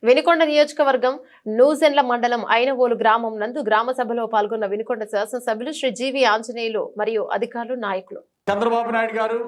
వినుకొండ నియోజకవర్గం నూజెండ్ల మండలం ఐనవోలు గ్రామం నందు గ్రామ సభలో పాల్గొన్న వినుకొండ శాసనసభ్యులు శ్రీ జీవి ఆంజనేయులు మరియు అధికారులు నాయకులు. చంద్రబాబు నాయుడు గారు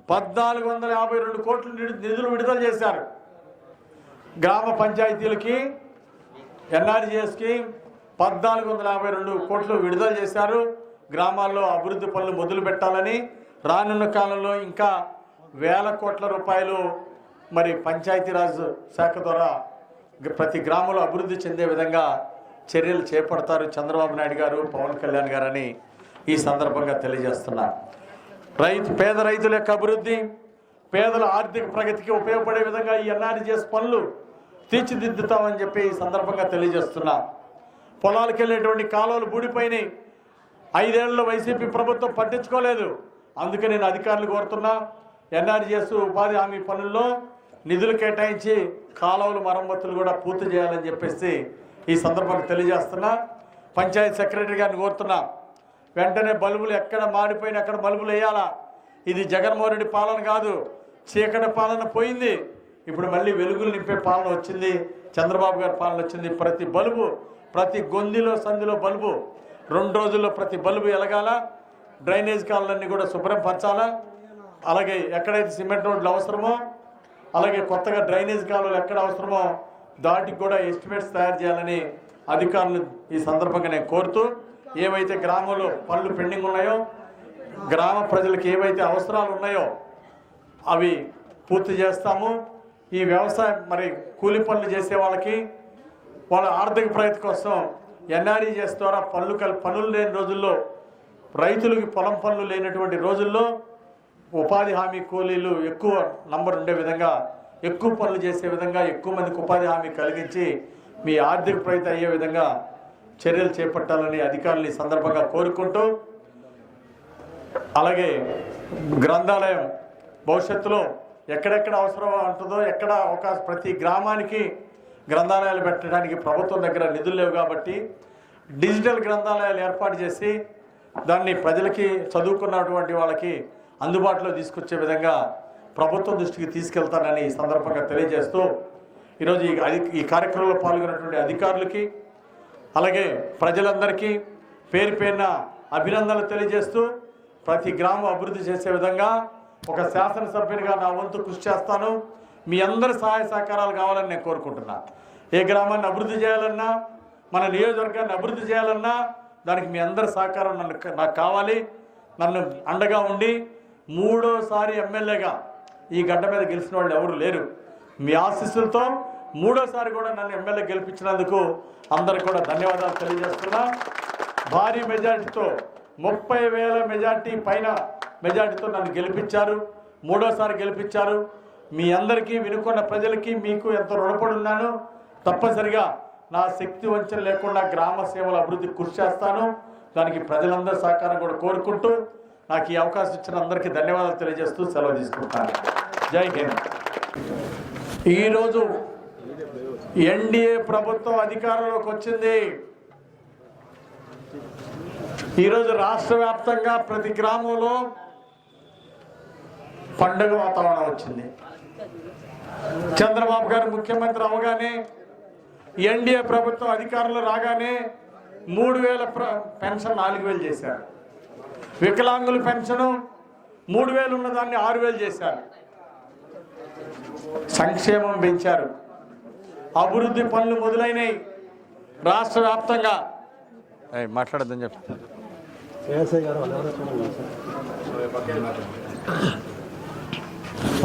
1452 కోట్ల నిధులు విడుదల చేశారు. గ్రామ పంచాయతీలకి ఎన్ఆర్జీఎస్కి 1452 కోట్లు విడుదల చేశారు. గ్రామాల్లో అభివృద్ధి పనులు మొదలు పెట్టాలని రానున్న కాలంలో ఇంకా వేల కోట్ల రూపాయలు మరి పంచాయతీరాజ్ శాఖ ద్వారా ప్రతి గ్రామంలో అభివృద్ధి చెందే విధంగా చర్యలు చేపడతారు చంద్రబాబు నాయుడు గారు, పవన్ కళ్యాణ్ గారని ఈ సందర్భంగా తెలియజేస్తున్నారు. పేద రైతుల యొక్క అభివృద్ధి, పేదల ఆర్థిక ప్రగతికి ఉపయోగపడే విధంగా ఈ ఎన్ఆర్జీఎస్ పనులు తీర్చిదిద్దుతామని చెప్పి ఈ సందర్భంగా తెలియజేస్తున్నా. పొలాలకు వెళ్ళేటువంటి కాలువలు బూడిపోయినాయి. 5 ఏళ్లలో వైసీపీ ప్రభుత్వం పట్టించుకోలేదు. అందుకే నేను అధికారులు కోరుతున్నా, ఎన్ఆర్జీఎస్ ఉపాధి హామీ పనుల్లో నిధులు కేటాయించి కాలువలు మరమ్మతులు కూడా పూర్తి చేయాలని చెప్పేసి ఈ సందర్భంగా తెలియజేస్తున్నా. పంచాయతీ సెక్రటరీ గారిని కోరుతున్నా, వెంటనే బల్బులు ఎక్కడ మాడిపోయినా అక్కడ బల్బులు వేయాలా. ఇది జగన్మోహన్ రెడ్డి పాలన కాదు, చీకటి పాలన పోయింది. ఇప్పుడు మళ్ళీ వెలుగులు నింపే పాలన వచ్చింది, చంద్రబాబు గారి పాలన వచ్చింది. ప్రతి బల్బు, ప్రతి గొందిలో సంధిలో బల్బు 2 రోజుల్లో ప్రతి బల్బు ఎలగాల. డ్రైనేజ్ కాలువలన్నీ కూడా శుభ్రం పరచాలా. అలాగే ఎక్కడైతే సిమెంట్ రోడ్లు అవసరమో, అలాగే కొత్తగా డ్రైనేజ్ కాలువలు ఎక్కడ అవసరమో దాటికి కూడా ఎస్టిమేట్స్ తయారు చేయాలని అధికారులు ఈ సందర్భంగా నేను కోరుతూ, ఏవైతే గ్రామంలో పనులు పెండింగ్ ఉన్నాయో, గ్రామ ప్రజలకు ఏవైతే అవసరాలు ఉన్నాయో అవి పూర్తి చేస్తాము. ఈ వ్యవసాయం మరి కూలి పనులు చేసే వాళ్ళకి వాళ్ళ ఆర్థిక ప్రగతి కోసం ఎన్ఆర్ఈజీఎస్ ద్వారా పనులు లేని రోజుల్లో, రైతులకి పొలం పనులు లేనటువంటి రోజుల్లో ఉపాధి హామీ కూలీలు ఎక్కువ నంబర్ ఉండే విధంగా, ఎక్కువ పనులు చేసే విధంగా, ఎక్కువ మందికి ఉపాధి హామీ కలిగించి మీ ఆర్థిక ప్రగతి అయ్యే విధంగా చర్యలు చేపట్టాలని అధికారులు ఈ సందర్భంగా కోరుకుంటూ, అలాగే గ్రంథాలయం భవిష్యత్తులో ఎక్కడెక్కడ అవసరం ఉంటుందో, ఎక్కడ ప్రతి గ్రామానికి గ్రంథాలయాలు పెట్టడానికి ప్రభుత్వం దగ్గర నిధులు లేవు కాబట్టి డిజిటల్ గ్రంథాలయాలు ఏర్పాటు చేసి దాన్ని ప్రజలకి, చదువుకున్నటువంటి వాళ్ళకి అందుబాటులో తీసుకొచ్చే విధంగా ప్రభుత్వం దృష్టికి తీసుకెళ్తానని ఈ సందర్భంగా తెలియజేస్తూ, ఈరోజు ఈ కార్యక్రమంలో పాల్గొన్నటువంటి అధికారులకి అలాగే ప్రజలందరికీ పేరు పేరున అభినందనలు తెలియజేస్తూ, ప్రతి గ్రామం అభివృద్ధి చేసే విధంగా ఒక శాసనసభ్యునిగా నా వంతు కృషి చేస్తాను. మీ అందరి సహాయ సహకారాలు కావాలని నేను కోరుకుంటున్నా. ఏ గ్రామాన్ని అభివృద్ధి చేయాలన్నా, మన నియోజకవర్గాన్ని అభివృద్ధి చేయాలన్నా దానికి మీ అందరి సహకారం నాకు కావాలి. నన్ను అండగా ఉండి 3వ ఎమ్మెల్యేగా ఈ గడ్డ మీద గెలిచిన వాళ్ళు ఎవరు లేరు. మీ ఆశీస్సులతో 3వసారి కూడా నన్ను ఎమ్మెల్యే గెలిపించినందుకు అందరికి కూడా ధన్యవాదాలు తెలియజేస్తున్నా. భారీ మెజార్టీతో 30,000 మెజార్టీ పైన మెజార్టీతో నన్ను గెలిపించారు, 3వసారి గెలిపించారు. మీ అందరికీ, వినుకొండ ప్రజలకి, మీకు ఎంతో రుణపడి ఉన్నాను. తప్పనిసరిగా నా శక్తి వంచన లేకుండా గ్రామ సేవల అభివృద్ధికి కృషి చేస్తాను. దానికి ప్రజలందరి సహకారం కూడా కోరుకుంటూ, నాకు ఈ అవకాశం ఇచ్చిన అందరికీ ధన్యవాదాలు తెలియజేస్తూ సెలవు తీసుకుంటాను. జై హింద్. ఈరోజు ఎన్డీఏ ప్రభుత్వం అధికారంలోకి వచ్చింది. ఈరోజు రాష్ట్ర వ్యాప్తంగా ప్రతి గ్రామంలో పండుగ వాతావరణం వచ్చింది. చంద్రబాబు గారు ముఖ్యమంత్రి అవగానే, ఎన్డీఏ ప్రభుత్వం అధికారంలో రాగానే 3,000 పెన్షన్ 4,000 చేశారు. వికలాంగుల పెన్షను 3,000 ఉన్నదాన్ని 6,000 చేశారు. సంక్షేమం పెంచారు. అభివృద్ధి పనులు మొదలైనవి రాష్ట్ర వ్యాప్తంగా. మాట్లాడద్దని చెప్తాను.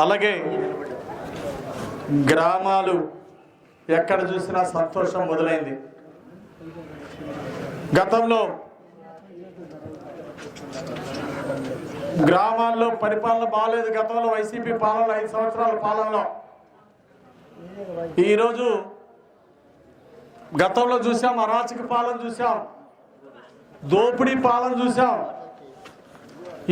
అలాగే గ్రామాలు ఎక్కడ చూసినా సంతోషం మొదలైంది. గతంలో గ్రామాల్లో పరిపాలన బాగాలేదు. గతంలో వైసీపీ పాలన 5 సంవత్సరాల పాలనలో. ఈరోజు గతంలో చూసాం, అరాచక పాలన చూసాం, దోపిడీ పాలన చూసాం.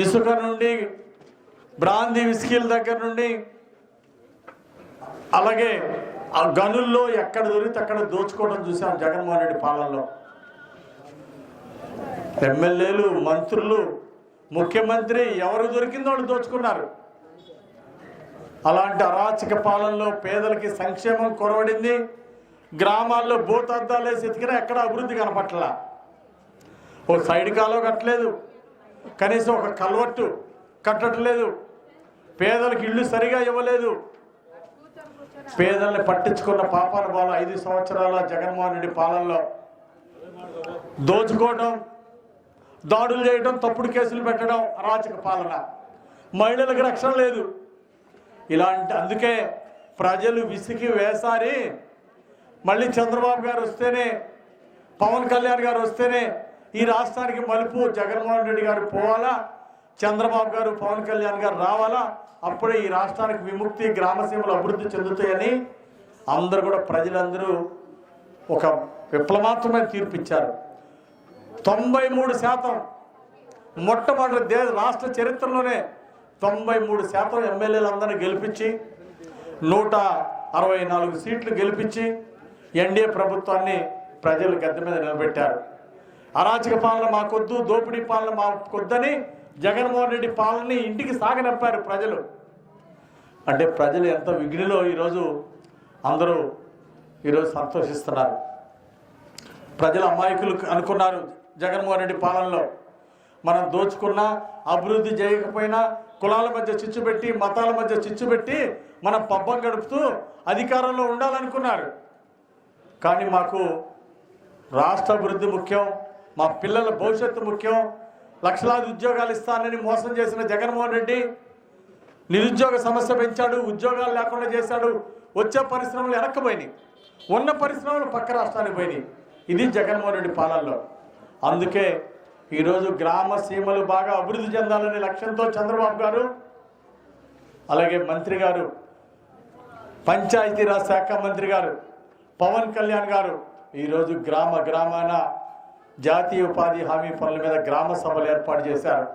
ఇసుక నుండి, బ్రాందీ విస్కీల దగ్గర నుండి, అలాగే ఆ గనుల్లో ఎక్కడ దొరికితే అక్కడ దోచుకోవడం చూసాం జగన్మోహన్ రెడ్డి పాలనలో. ఎమ్మెల్యేలు, మంత్రులు, ముఖ్యమంత్రి ఎవరు దొరికిందో వాళ్ళు దోచుకున్నారు. అలాంటి అరాచక పాలనలో పేదలకి సంక్షేమం కొరవడింది. గ్రామాల్లో భూతద్దాలు వేసి ఎతికినా ఎక్కడ అభివృద్ధి కనపట్లా. ఓ సైడ్ కాలువ కట్టలేదు, కనీసం ఒక కల్వర్టు కట్టట్లేదు, పేదలకు ఇళ్ళు సరిగా ఇవ్వలేదు. పేదల్ని పట్టించుకున్న పాపాల బాల 5 సంవత్సరాల జగన్మోహన్ రెడ్డి పాలనలో దోచుకోవడం, దాడులు చేయడం, తప్పుడు కేసులు పెట్టడం, అరాచక పాలన. మహిళలకు రక్షణ లేదు. అందుకే ప్రజలు విసిగి వేసారి మళ్ళీ చంద్రబాబు గారు వస్తేనే, పవన్ కళ్యాణ్ గారు వస్తేనే ఈ రాష్ట్రానికి మలుపు. జగన్మోహన్ రెడ్డి గారు పోవాలా, చంద్రబాబు గారు పవన్ కళ్యాణ్ గారు రావాలా, అప్పుడే ఈ రాష్ట్రానికి విముక్తి, గ్రామసీమలు అభివృద్ధి చెందుతాయని అందరూ కూడా ప్రజలందరూ ఒక విప్లవాత్మకమైన తీర్పిచ్చారు. 93% మొట్టమొదటి రాష్ట్ర చరిత్రలోనే 93% ఎమ్మెల్యేలందరినీ గెలిపించి 164 సీట్లు గెలిపించి ఎన్డీఏ ప్రభుత్వాన్ని ప్రజలు గద్దె మీద నిలబెట్టారు. అరాచక పాలన మాకొద్దు, దోపిడీ పాలన మాకొద్దని జగన్మోహన్ రెడ్డి పాలనని ఇంటికి సాగనంపారు ప్రజలు. అంటే ప్రజలు ఎంత విఘ్నిలో ఈరోజు అందరూ సంతోషిస్తున్నారు. ప్రజలు అమాయకులు అనుకున్నారు జగన్మోహన్ రెడ్డి పాలనలో. మనం దోచుకున్నా, అభివృద్ధి చేయకపోయినా, కులాల మధ్య చిచ్చు పెట్టి, మతాల మధ్య చిచ్చు పెట్టి మనం పబ్బం గడుపుతూ అధికారంలో ఉండాలనుకున్నారు. కానీ మాకు రాష్ట్ర అభివృద్ధి ముఖ్యం, మా పిల్లల భవిష్యత్తు ముఖ్యం. లక్షలాది ఉద్యోగాలు ఇస్తానని మోసం చేసిన జగన్మోహన్ రెడ్డి నిరుద్యోగ సమస్య పెంచాడు, ఉద్యోగాలు లేకుండా చేశాడు. వచ్చే పరిశ్రమలు వెనక్కిపోయినాయి, ఉన్న పరిశ్రమలు పక్క రాష్ట్రానికి పోయినాయి. ఇది జగన్మోహన్ రెడ్డి పాలనలో. అందుకే ఈరోజు గ్రామ సీమలు బాగా అభివృద్ధి చెందాలనే లక్ష్యంతో చంద్రబాబు గారు, అలాగే మంత్రి గారు, పంచాయతీరాజ్ శాఖ మంత్రి గారు పవన్ కళ్యాణ్ గారు ఈరోజు గ్రామాన జాతీయ ఉపాధి హామీ పనుల మీద గ్రామ సభలు ఏర్పాటు చేశారు.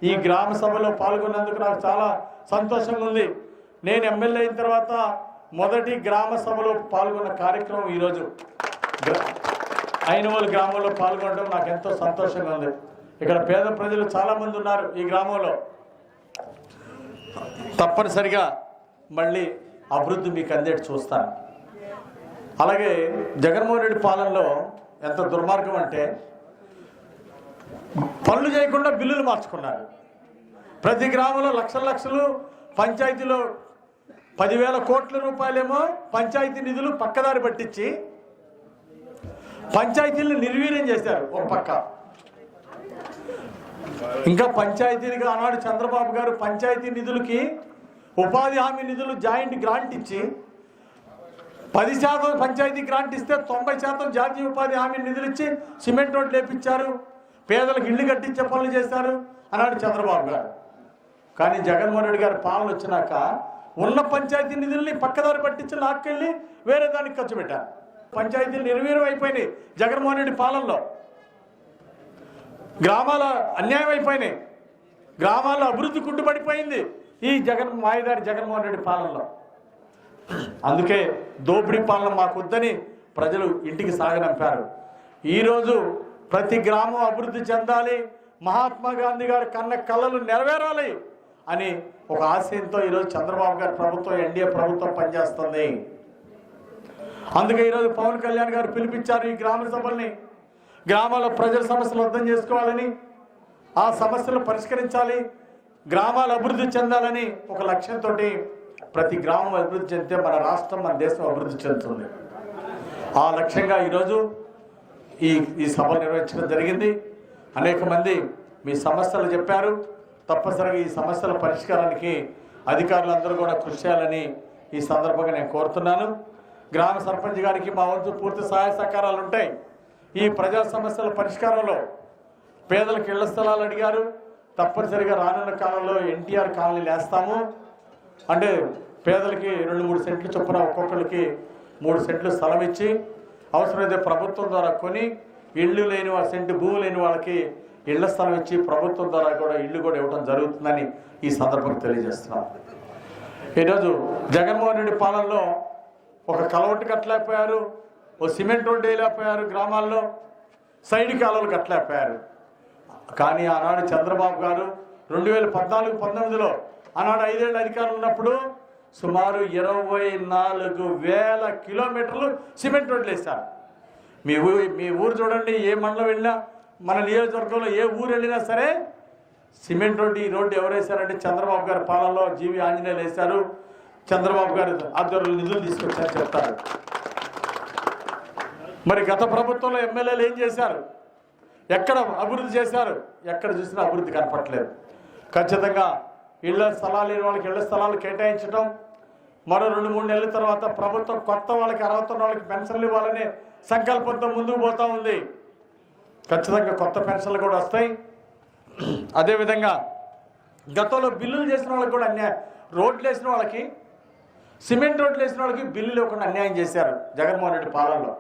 ఈ గ్రామ సభలో పాల్గొన్నందుకు నాకు చాలా సంతోషంగా ఉంది. నేను ఎమ్మెల్యే అయిన తర్వాత మొదటి గ్రామ సభలో పాల్గొన్న కార్యక్రమం ఈరోజు ఐనవోలు గ్రామంలో పాల్గొనడం నాకు ఎంతో సంతోషంగా ఉంది. ఇక్కడ పేద ప్రజలు చాలామంది ఉన్నారు ఈ గ్రామంలో. తప్పనిసరిగా మళ్ళీ అభివృద్ధి మీకు అందేటి చూస్తాను. అలాగే జగన్మోహన్ రెడ్డి పాలనలో ఎంత దుర్మార్గం అంటే పనులు చేయకుండా బిల్లులు మార్చుకున్నారు. ప్రతి గ్రామంలో లక్షలు పంచాయతీలో 10,000 కోట్ల రూపాయలేమో పంచాయతీ నిధులు పక్కదారి పట్టించి పంచాయతీలను నిర్వీర్యం చేశారు ఒక పక్క. ఇంకా పంచాయతీలుగా ఆనాడు చంద్రబాబు గారు పంచాయతీ నిధులకి ఉపాధి హామీ నిధులు జాయింట్ గ్రాంట్ ఇచ్చి 10% పంచాయతీ గ్రాంట్ ఇస్తే 90% జాతీయ ఉపాధి హామీ నిధులు ఇచ్చి సిమెంట్ రోడ్లు వేపించారు, పేదలకు ఇళ్లు కట్టించే పనులు చేశారు అన్నాడు చంద్రబాబు గారు. కానీ జగన్మోహన్ రెడ్డి గారి పాలన వచ్చినాక ఉన్న పంచాయతీ నిధుల్ని పక్కదారి పట్టించి లాక్కెళ్ళి వేరే దానికి ఖర్చు పెట్టారు. పంచాయతీలు నిర్వీర్యం అయిపోయినాయి జగన్మోహన్ రెడ్డి పాలనలో. గ్రామాల అన్యాయం అయిపోయినాయి, గ్రామాల్లో అభివృద్ధి కుంటుపడిపోయింది ఈ మాయదారి జగన్మోహన్ రెడ్డి పాలనలో. అందుకే దోపిడీ పాలన మాకొద్దని ప్రజలు ఇంటికి సాగనంపారు. ఈరోజు ప్రతి గ్రామం అభివృద్ధి చెందాలి, మహాత్మా గాంధీ గారి కన్న కళలు నెరవేరాలి అని ఒక ఆశయంతో ఈరోజు చంద్రబాబు గారి ప్రభుత్వం, ఎన్డీఏ ప్రభుత్వం పనిచేస్తుంది. అందుకే ఈరోజు పవన్ కళ్యాణ్ గారు పిలిపించారు ఈ గ్రామ సభల్ని. గ్రామాల ప్రజల సమస్యలు అర్థం చేసుకోవాలని, ఆ సమస్యలు పరిష్కరించాలి, గ్రామాలు అభివృద్ధి చెందాలని ఒక లక్ష్యంతో ప్రతి గ్రామం అభివృద్ధి చెందితే మన రాష్ట్రం, మన దేశం అభివృద్ధి చెందుతుంది. ఆ లక్ష్యంగా ఈరోజు ఈ సభ నిర్వహించడం జరిగింది. అనేక మంది మీ సమస్యలు చెప్పారు. తప్పనిసరిగా ఈ సమస్యల పరిష్కారానికి అధికారులందరూ కూడా కృషి చేయాలని ఈ సందర్భంగా నేను కోరుతున్నాను. గ్రామ సర్పంచ్ గారికి మా వంతు పూర్తి సహాయ సహకారాలు ఉంటాయి. ఈ ప్రజా సమస్యల పరిష్కారంలో పేదలకు ఇళ్ల స్థలాలు అడిగారు. తప్పనిసరిగా రానున్న కాలంలో ఎన్టీఆర్ కాలనీలు వేస్తాము. అంటే పేదలకి 2-3 సెంట్లు చొప్పున ఒక్కొక్కరికి 3 సెంట్లు స్థలం ఇచ్చి అవసరమైతే ప్రభుత్వం ద్వారా కొని ఇళ్ళు లేని సెంటు భూమి లేని వాళ్ళకి ఇళ్ల స్థలం ఇచ్చి ప్రభుత్వం ద్వారా కూడా ఇళ్ళు కూడా ఇవ్వడం జరుగుతుందని ఈ సందర్భంగా తెలియజేస్తున్నాం. ఈరోజు జగన్మోహన్ రెడ్డి పాలనలో ఒక కలవట్టు కట్టలేకపోయారు, ఓ సిమెంట్ రోడ్డు వేయలేకపోయారు, గ్రామాల్లో సైడ్ కాలువలు కట్టలేకపోయారు. కానీ ఆనాడు చంద్రబాబు గారు 2014-19లో ఆనాడు 5 ఏళ్ళ అధికారం ఉన్నప్పుడు సుమారు 24,000 కిలోమీటర్లు సిమెంట్ రోడ్లు వేశారు. మీ ఊరు చూడండి, ఏ మండలం వెళ్ళినా, మన నియోజకవర్గంలో ఏ ఊరు వెళ్ళినా సరే సిమెంట్ రోడ్డు. ఈ రోడ్డు ఎవరు వేశారంటే చంద్రబాబు గారి పాలనలో జీవి ఆంజనేయులు వేశారు. చంద్రబాబు గారి ఆధ్వర్యంలో నిధులు తీసుకొచ్చారు చెప్తారు. మరి గత ప్రభుత్వంలో ఎమ్మెల్యేలు ఏం చేశారు? ఎక్కడ అభివృద్ధి చేశారు? ఎక్కడ చూసినా అభివృద్ధి కనపట్లేదు. ఖచ్చితంగా ఇళ్ల స్థలాలు లేని వాళ్ళకి ఇళ్ల స్థలాలు కేటాయించడం, మరో 2-3 నెలల తర్వాత ప్రభుత్వం కొత్త వాళ్ళకి 69 వాళ్ళకి పెన్షన్లు ఇవ్వాలనే సంకల్పంతో ముందుకు పోతూ ఉంది. ఖచ్చితంగా కొత్త పెన్షన్లు కూడా వస్తాయి. అదేవిధంగా గతంలో బిల్లులు చేసిన వాళ్ళకి కూడా అన్యాయం, రోడ్లు వేసిన వాళ్ళకి, సిమెంట్ రోడ్లు వేసిన వాళ్ళకి బిల్లులు ఇవ్వకుండా అన్యాయం చేశారు జగన్మోహన్ రెడ్డి పాలనలో.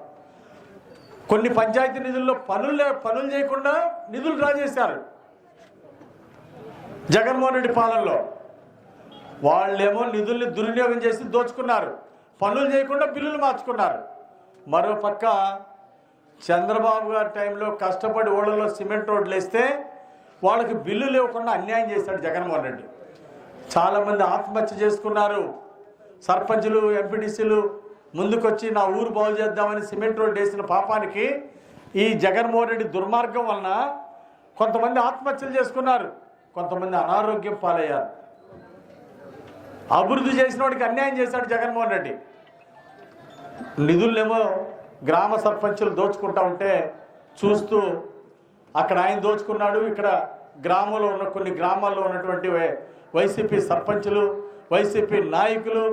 కొన్ని పంచాయతీ నిధుల్లో పనులు చేయకుండా నిధులు డ్రా చేశారు జగన్మోహన్ రెడ్డి పాలనలో. వాళ్ళేమో నిధుల్ని దుర్వినియోగం చేసి దోచుకున్నారు, పనులు చేయకుండా బిల్లులు మార్చుకున్నారు. మరోపక్క చంద్రబాబు గారి టైంలో కష్టపడి ఊళ్ళలో సిమెంట్ రోడ్లు వేస్తే వాళ్ళకి బిల్లులు ఇవ్వకుండా అన్యాయం చేశాడు జగన్మోహన్ రెడ్డి. చాలామంది ఆత్మహత్య చేసుకున్నారు. సర్పంచులు, ఎంపీటీసీలు ముందుకొచ్చి నా ఊరు బాగు చేద్దామని సిమెంట్ రోడ్డు వేసిన పాపానికి ఈ జగన్మోహన్ రెడ్డి దుర్మార్గం వలన కొంతమంది ఆత్మహత్యలు చేసుకున్నారు, కొంతమంది అనారోగ్యం పాలయ్యారు. అభివృద్ధి చేసిన వాడికి అన్యాయం చేశాడు జగన్మోహన్ రెడ్డి. నిధులనేమో గ్రామ సర్పంచులు దోచుకుంటా ఉంటే చూస్తూ, అక్కడ ఆయన దోచుకున్నాడు, ఇక్కడ గ్రామంలో ఉన్న కొన్ని గ్రామాల్లో ఉన్నటువంటి వైసీపీ సర్పంచులు, వైసీపీ నాయకులు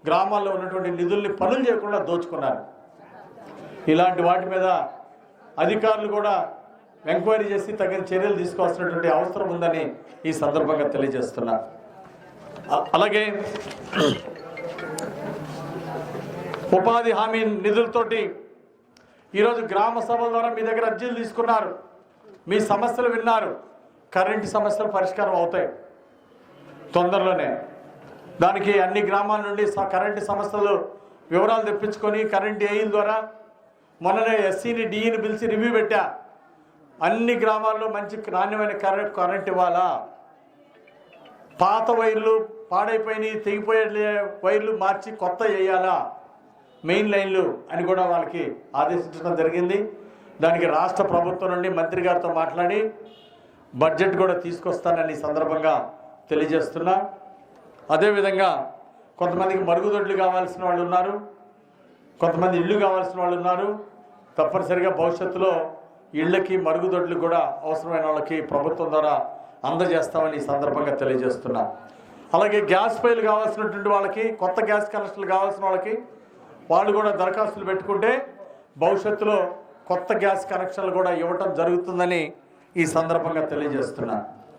గ్రామాల్లో ఉన్నటువంటి నిధుల్ని పనులు చేయకుండా దోచుకున్నారు. ఇలాంటి వాటి మీద అధికారులు కూడా ఎంక్వైరీ చేసి తగిన చర్యలు తీసుకోవాల్సినటువంటి అవసరం ఉందని ఈ సందర్భంగా తెలియజేస్తున్నారు. అలాగే ఉపాధి హామీ నిధులతోటి ఈరోజు గ్రామ సభల ద్వారా మీ దగ్గర అర్జీలు తీసుకున్నారు, మీ సమస్యలు విన్నారు. కరెంటు సమస్యలు పరిష్కారం అవుతాయి తొందరలోనే. దానికి అన్ని గ్రామాల నుండి కరెంటు సమస్యలు వివరాలు తెప్పించుకొని కరెంటు ఏఈల ద్వారా మొన్ననే ఎస్సీని డిఈని పిలిచి రివ్యూ పెట్టా. అన్ని గ్రామాల్లో మంచి నాణ్యమైన కరెంట్ ఇవ్వాలా, పాత వైర్లు పాడైపోయినాయి, తెగిపోయే వైర్లు మార్చి కొత్త వేయాలా, మెయిన్ లైన్లు అని కూడా వాళ్ళకి ఆదేశించడం జరిగింది. దానికి రాష్ట్ర ప్రభుత్వం నుండి మంత్రి గారితో మాట్లాడి బడ్జెట్ కూడా తీసుకొస్తానని సందర్భంగా తెలియజేస్తున్నా. అదేవిధంగా కొంతమందికి మరుగుదొడ్లు కావాల్సిన వాళ్ళు ఉన్నారు, కొంతమంది ఇళ్ళు కావాల్సిన వాళ్ళు ఉన్నారు. తప్పనిసరిగా భవిష్యత్తులో ఇళ్ళకి మరుగుదొడ్లు కూడా అవసరమైన వాళ్ళకి ప్రభుత్వం ద్వారా అందజేస్తామని ఈ సందర్భంగా తెలియజేస్తున్నా. అలాగే గ్యాస్ పైలు కావాల్సినటువంటి వాళ్ళకి, కొత్త గ్యాస్ కనెక్షన్లు కావాల్సిన వాళ్ళకి వాళ్ళు కూడా దరఖాస్తులు పెట్టుకుంటే భవిష్యత్తులో కొత్త గ్యాస్ కనెక్షన్లు కూడా ఇవ్వటం జరుగుతుందని ఈ సందర్భంగా తెలియజేస్తున్నా.